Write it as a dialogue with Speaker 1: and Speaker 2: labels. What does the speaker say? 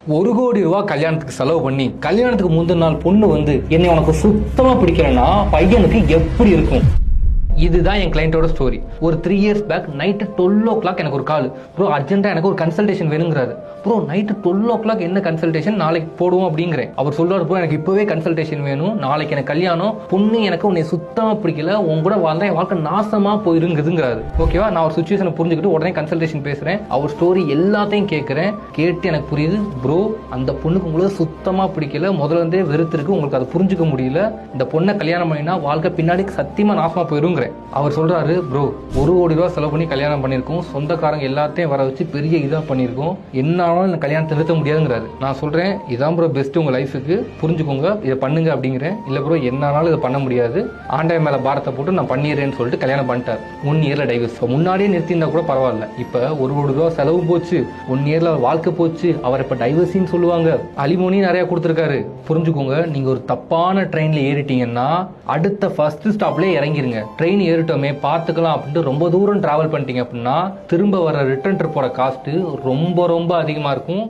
Speaker 1: ₹1,00,00,000 கல்யாணத்துக்கு செலவு பண்ணி கல்யாணத்துக்கு முந்தின நாள் பொண்ணு வந்து என்னை உனக்கு சுத்தமா பிடிக்கலன்னா பையனுக்கு எப்படி இருக்கும்? இதுதான் என் கிளைண்டோட ஸ்டோரி. ஒரு 3 years பேக் நைட்டு 12 எனக்கு ஒரு கால். ப்ரோ அர்ஜென்ட்டா எனக்கு ஒரு கன்சல்டேஷன் வேணுங்கிறாரு. ப்ரோ நைட்டு 12 என்ன கன்சல்டேஷன், நாளைக்கு போடுவோம் அப்படிங்கிறேன். அவர் சொல்றாரு, ப்ரோ எனக்கு இப்பவே கன்சல்டேஷன் வேணும், நாளைக்கு எனக்கு கல்யாணம், பொண்ணு எனக்கு உன்னை சுத்தமா பிடிக்கல, உன் கூட வாழ்ந்தா என் வாழ்க்கை நாசமா போயிருங்குதுங்கிறாரு. ஓகேவா, நான் ஒரு சுச்சுவேஷனை புரிஞ்சுக்கிட்டு உடனே கன்சல்டேஷன் பேசுறேன். அவர் ஸ்டோரி எல்லாத்தையும் கேட்கிறேன். கேட்டு எனக்கு புரியுது, ப்ரோ அந்த பொண்ணுக்கு உங்களுக்கு சுத்தமா பிடிக்கல, முதல்ல இருந்தே வெறுத்திருக்கு, உங்களுக்கு அதை புரிஞ்சுக்க முடியல, இந்த பொண்ணை கல்யாணம் பண்ணினா வாழ்க்கை பின்னாடி சத்தியமா நாசமா போயிருங்கிற. அவர் சொல்றாரு, ப்ரோ ₹1,00,00,000 செலவு பண்ணி கல்யாணம் பண்ணிருக்கோம், சொந்தக்காரங்க எல்லாத்தையும் வர வச்சு பெரிய இதா பண்ணிருக்கோம், என்னாலும் இந்த கல்யாணத்தை நிறுத்த முடியாதுங்கிறாரு. நான் சொல்றேன், இதான் ப்ரோ பெஸ்ட் உங்க லைஃபுக்கு, புரிஞ்சுக்கோங்க, இதை பண்ணுங்க அப்படிங்கிறேன். இல்ல ப்ரோ என்னாலும் இதை பண்ண முடியாது, ஆண்டவன் மேல பாரத்தை போட்டு நான் பண்ணிடுறேன்னு சொல்லிட்டு கல்யாணம் பண்ணிட்டார். 1 yearல டைவர்ஸ். முன்னாடியே நிறுத்திருந்தா கூட பரவாயில்ல, இப்ப ₹1,00,00,000 செலவு போச்சு, 1 yearல வாழ்க்கை போச்சு, அவர் இப்ப டைவர்ஸின்னு சொல்லுவாங்க, அலிமோனி நிறைய கொடுத்துருக்காரு. புரிஞ்சுக்கோங்க, நீங்க ஒரு தப்பான ட்ரெயின்ல ஏறிட்டீங்கன்னா அடுத்த ஃபர்ஸ்ட் ஸ்டாப்லயே இறங்கிருங்க. ட்ரெயின் ஏறிட்டோமே பார்த்துக்கலாம் அப்படின்ட்டு ரொம்ப தூரம் டிராவல் பண்ணிட்டீங்க அப்படின்னா திரும்ப வர ரிட்டர்ன் ட்ரிப்போட காஸ்ட் ரொம்ப ரொம்ப அதிகமா இருக்கும்.